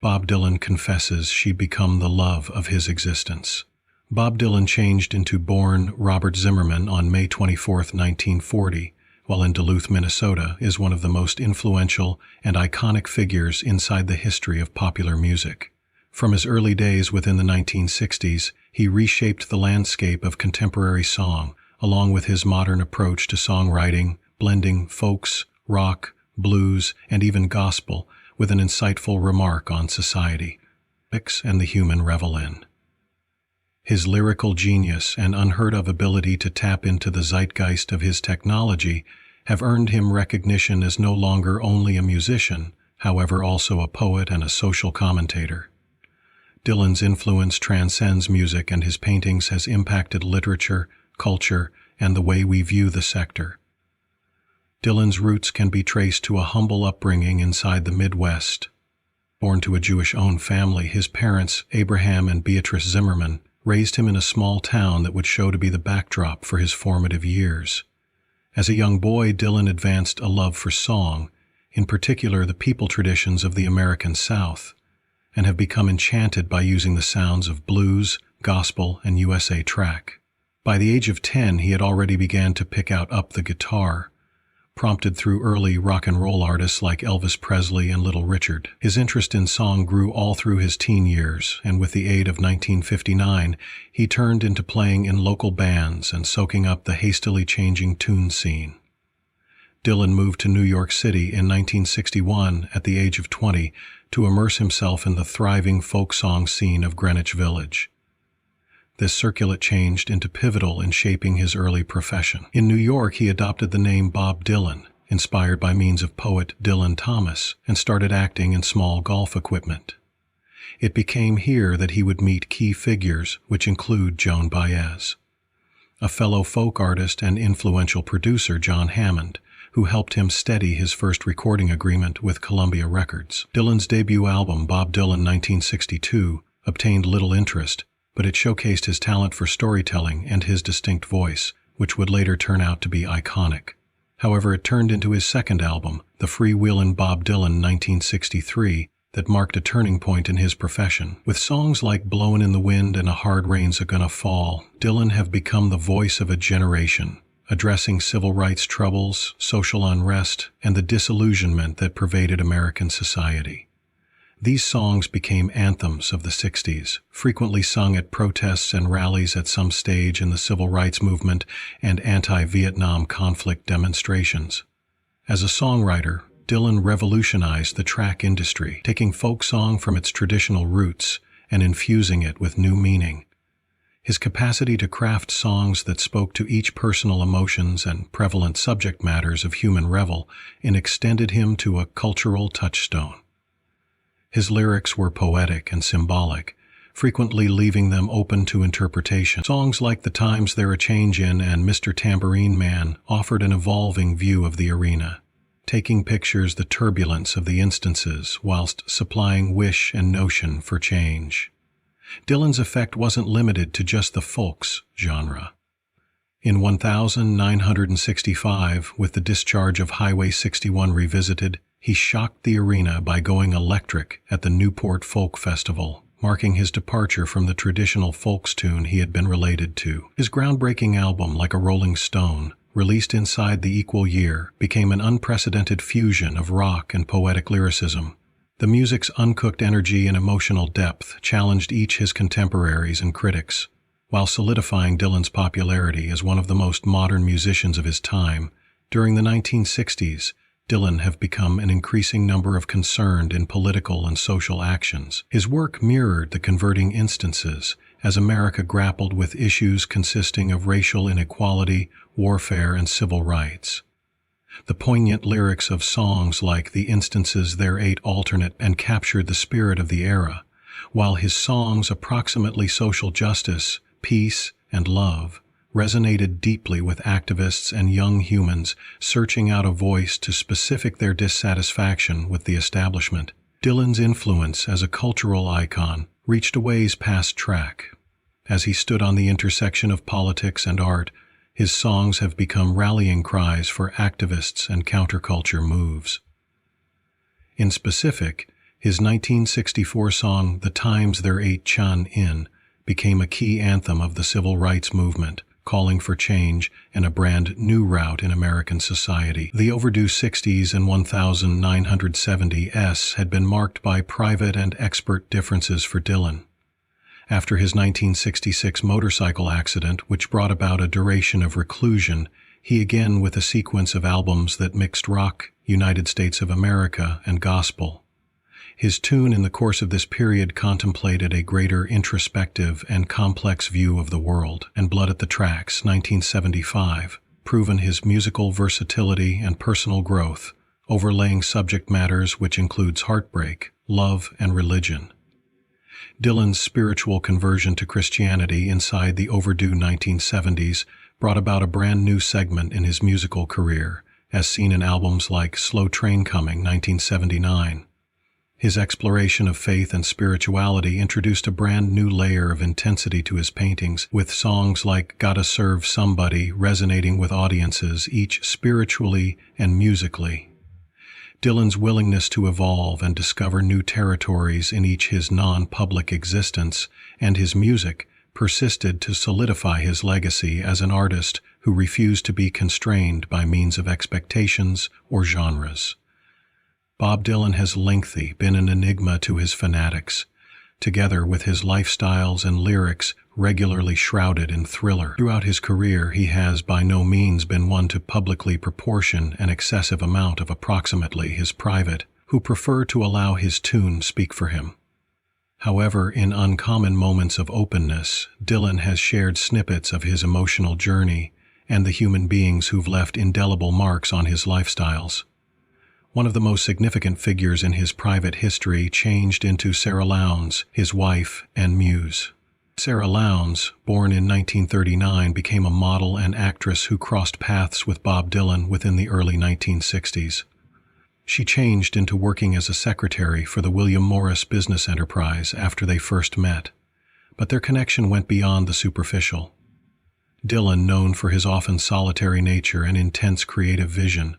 Bob Dylan confesses she'd become the love of his existence. Bob Dylan changed into born Robert Zimmerman on May 24, 1940, while in Duluth, Minnesota, is one of the most influential and iconic figures inside the history of popular music. From his early days within the 1960s, he reshaped the landscape of contemporary song, along with his modern approach to songwriting, blending folks, rock, blues, and even gospel with an insightful remark on society, and the human revel in. His lyrical genius and unheard-of ability to tap into the zeitgeist of his technology have earned him recognition as no longer only a musician, however also a poet and a social commentator. Dylan's influence transcends music, and his paintings has impacted literature, culture, and the way we view the sector. Dylan's roots can be traced to a humble upbringing inside the Midwest. Born to a Jewish-owned family, his parents, Abraham and Beatrice Zimmerman, raised him in a small town that would show to be the backdrop for his formative years. As a young boy, Dylan advanced a love for song, in particular the people traditions of the American South, and have become enchanted by using the sounds of blues, gospel, and USA track. By the age of 10, he had already began to pick up the guitar, prompted through early rock and roll artists like Elvis Presley and Little Richard. His interest in song grew all through his teen years, and with the aid of 1959, he turned into playing in local bands and soaking up the hastily changing tune scene. Dylan moved to New York City in 1961 at the age of 20 to immerse himself in the thriving folk song scene of Greenwich Village. This circuit changed into pivotal in shaping his early profession. In New York, he adopted the name Bob Dylan, inspired by means of poet Dylan Thomas, and started acting in small golf equipment. It became here that he would meet key figures, which include Joan Baez, a fellow folk artist and influential producer, John Hammond, who helped him steady his first recording agreement with Columbia Records. Dylan's debut album, Bob Dylan 1962, obtained little interest, but it showcased his talent for storytelling and his distinct voice, which would later turn out to be iconic. However, it turned into his second album, The Freewheelin' Bob Dylan 1963, that marked a turning point in his profession. With songs like Blowin' in the Wind and A Hard Rain's A-Gonna Fall, Dylan have become the voice of a generation, addressing civil rights troubles, social unrest, and the disillusionment that pervaded American society. These songs became anthems of the 60s, frequently sung at protests and rallies at some stage in the civil rights movement and anti-Vietnam conflict demonstrations. As a songwriter, Dylan revolutionized the track industry, taking folk song from its traditional roots and infusing it with new meaning. His capacity to craft songs that spoke to each personal emotions and prevalent subject matters of human revel extended him to a cultural touchstone. His lyrics were poetic and symbolic, frequently leaving them open to interpretation. Songs like The Times They're a Change In and Mr. Tambourine Man offered an evolving view of the arena, taking pictures the turbulence of the instances whilst supplying wish and notion for change. Dylan's effect wasn't limited to just the folks genre. In 1965, with the discharge of Highway 61 revisited, he shocked the arena by going electric at the Newport Folk Festival, marking his departure from the traditional folks tune he had been related to. His groundbreaking album, Like a Rolling Stone, released inside the equal year, became an unprecedented fusion of rock and poetic lyricism. The music's uncooked energy and emotional depth challenged each his contemporaries and critics, while solidifying Dylan's popularity as one of the most modern musicians of his time. During the 1960s, Dylan have become an increasing number of concerned in political and social actions. His work mirrored the converting instances as America grappled with issues consisting of racial inequality, warfare, and civil rights. The poignant lyrics of songs like The Instances There Ate alternate and captured the spirit of the era, while his songs approximately social justice, peace, and love resonated deeply with activists and young humans searching out a voice to specific their dissatisfaction with the establishment. Dylan's influence as a cultural icon reached a ways past track. As he stood on the intersection of politics and art, his songs have become rallying cries for activists and counterculture moves. In specific, His 1964 song "The Times There Ain't Chun In" became a key anthem of the civil rights movement, calling for change and a brand new route in American society. The overdue 60s and 1970s had been marked by private and expert differences for Dylan. After his 1966 motorcycle accident, which brought about a duration of reclusion, he again with a sequence of albums that mixed rock, United States of America, and gospel. His tune in the course of this period contemplated a greater introspective and complex view of the world, and Blood at the Tracks, 1975, proven his musical versatility and personal growth, overlaying subject matters which includes heartbreak, love, and religion. Dylan's spiritual conversion to Christianity inside the overdue 1970s brought about a brand new segment in his musical career, as seen in albums like Slow Train Coming, 1979. His exploration of faith and spirituality introduced a brand new layer of intensity to his paintings, with songs like Gotta Serve Somebody resonating with audiences, each spiritually and musically. Dylan's willingness to evolve and discover new territories in each his non-public existence and his music persisted to solidify his legacy as an artist who refused to be constrained by means of expectations or genres. Bob Dylan has lengthy been an enigma to his fanatics, together with his lifestyles and lyrics regularly shrouded in thriller. Throughout his career, he has by no means been one to publicly proportion an excessive amount of approximately his private, who prefer to allow his tune speak for him. However, in uncommon moments of openness, Dylan has shared snippets of his emotional journey and the human beings who've left indelible marks on his lifestyles. One of the most significant figures in his private history changed into Sarah Lowndes, his wife and muse. Sarah Lowndes, born in 1939, became a model and actress who crossed paths with Bob Dylan within the early 1960s. She changed into working as a secretary for the William Morris business enterprise after they first met, but their connection went beyond the superficial. Dylan, known for his often solitary nature and intense creative vision,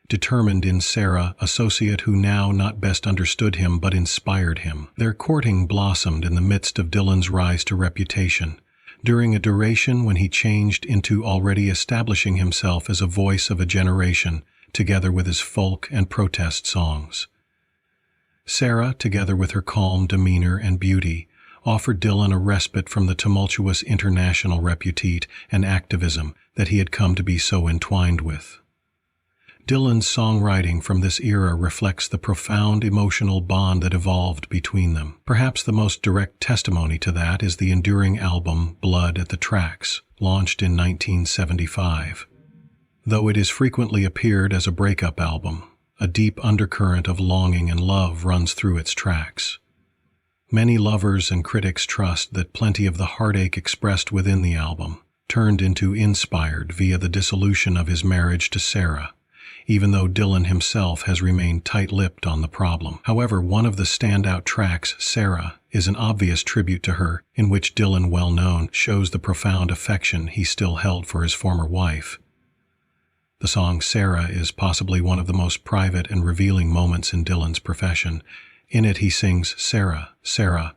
determined in Sarah, associate who now not best understood him but inspired him. Their courting blossomed in the midst of Dylan's rise to reputation, during a duration when he changed into already establishing himself as a voice of a generation, together with his folk and protest songs. Sarah, together with her calm demeanor and beauty, offered Dylan a respite from the tumultuous international repute and activism that he had come to be so entwined with. Dylan's songwriting from this era reflects the profound emotional bond that evolved between them. Perhaps the most direct testimony to that is the enduring album Blood at the Tracks, launched in 1975. Though it has frequently appeared as a breakup album, a deep undercurrent of longing and love runs through its tracks. Many lovers and critics trust that plenty of the heartache expressed within the album turned into inspired via the dissolution of his marriage to Sarah, even though Dylan himself has remained tight-lipped on the problem. However, one of the standout tracks, Sarah, is an obvious tribute to her, in which Dylan, well known, shows the profound affection he still held for his former wife. The song Sarah is possibly one of the most private and revealing moments in Dylan's profession. In it he sings, "Sarah, Sarah,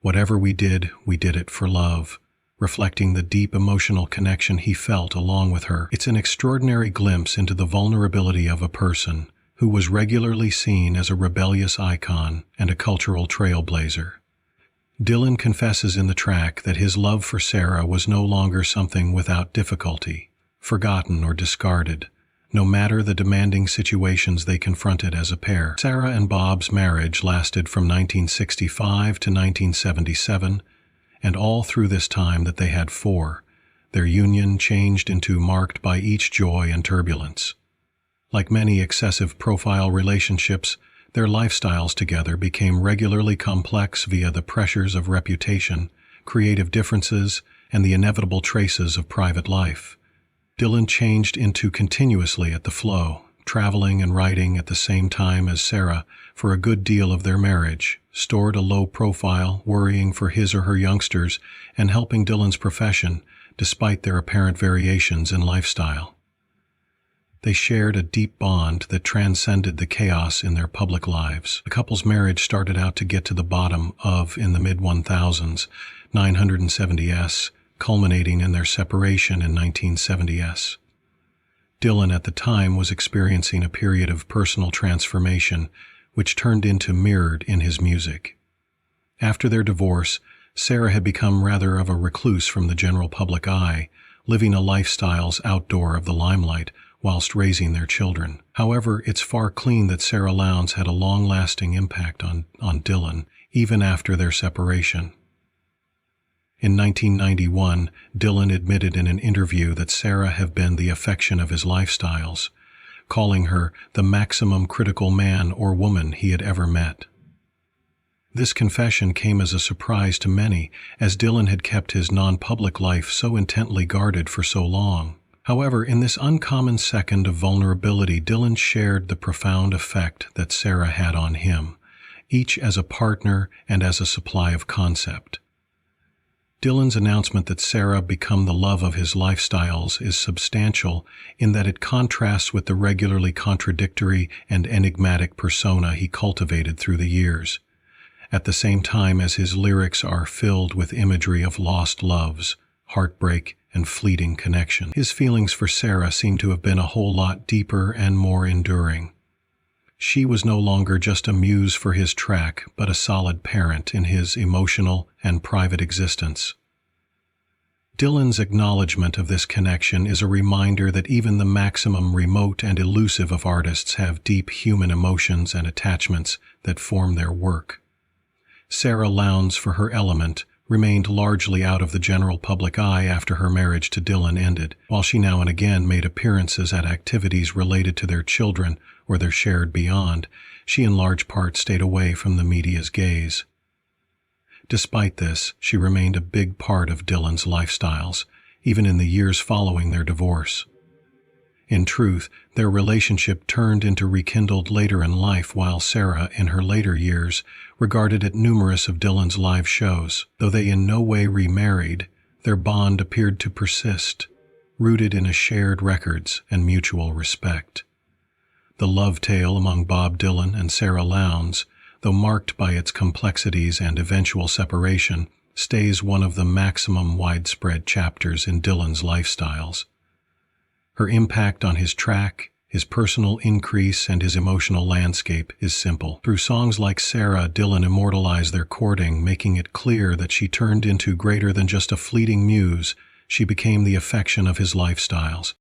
whatever we did it for love," reflecting the deep emotional connection he felt along with her. It's an extraordinary glimpse into the vulnerability of a person who was regularly seen as a rebellious icon and a cultural trailblazer. Dylan confesses in the track that his love for Sarah was no longer something without difficulty, forgotten or discarded, no matter the demanding situations they confronted as a pair. Sarah and Bob's marriage lasted from 1965 to 1977, and all through this time that they had four, their union changed into marked by each joy and turbulence. Like many excessive profile relationships, their lifestyles together became regularly complex via the pressures of reputation, creative differences, and the inevitable traces of private life. Dylan changed into continuously at the flow, traveling and writing at the same time as Sarah for a good deal of their marriage, stored a low profile, worrying for his or her youngsters, and helping Dylan's profession, despite their apparent variations in lifestyle. They shared a deep bond that transcended the chaos in their public lives. The couple's marriage started out to get to the bottom of, in the mid-1000s, 970s, culminating in their separation in 1970s. Dylan at the time was experiencing a period of personal transformation, which turned into mirrored in his music. After their divorce, Sarah had become rather of a recluse from the general public eye, living a lifestyles outdoor of the limelight whilst raising their children. However, it's far clean that Sarah Lowndes had a long-lasting impact on Dylan, even after their separation. In 1991, Dylan admitted in an interview that Sarah had been the affection of his lifestyles, calling her the maximum critical man or woman he had ever met. This confession came as a surprise to many, as Dylan had kept his non-public life so intently guarded for so long. However, in this uncommon second of vulnerability, Dylan shared the profound effect that Sarah had on him, each as a partner and as a supply of concept. Dylan's announcement that Sarah become the love of his lifestyles is substantial in that it contrasts with the regularly contradictory and enigmatic persona he cultivated through the years, at the same time as his lyrics are filled with imagery of lost loves, heartbreak, and fleeting connection. His feelings for Sarah seem to have been a whole lot deeper and more enduring. She was no longer just a muse for his track, but a solid parent in his emotional and private existence. Dylan's acknowledgement of this connection is a reminder that even the maximum remote and elusive of artists have deep human emotions and attachments that form their work. Sarah Lowndes, for her element, remained largely out of the general public eye after her marriage to Dylan ended, while she now and again made appearances at activities related to their children or their shared beyond. She in large part stayed away from the media's gaze. Despite this, she remained a big part of Dylan's lifestyles, even in the years following their divorce. In truth, their relationship turned into rekindled later in life, while Sarah, in her later years, regarded at numerous of Dylan's live shows. Though they in no way remarried, their bond appeared to persist, rooted in a shared records and mutual respect. The love tale among Bob Dylan and Sarah Lowndes, though marked by its complexities and eventual separation, stays one of the maximum widespread chapters in Dylan's lifestyles. Her impact on his track, his personal increase, and his emotional landscape is simple. Through songs like Sarah, Dylan immortalized their courting, making it clear that she turned into greater than just a fleeting muse. She became the affection of his lifestyles.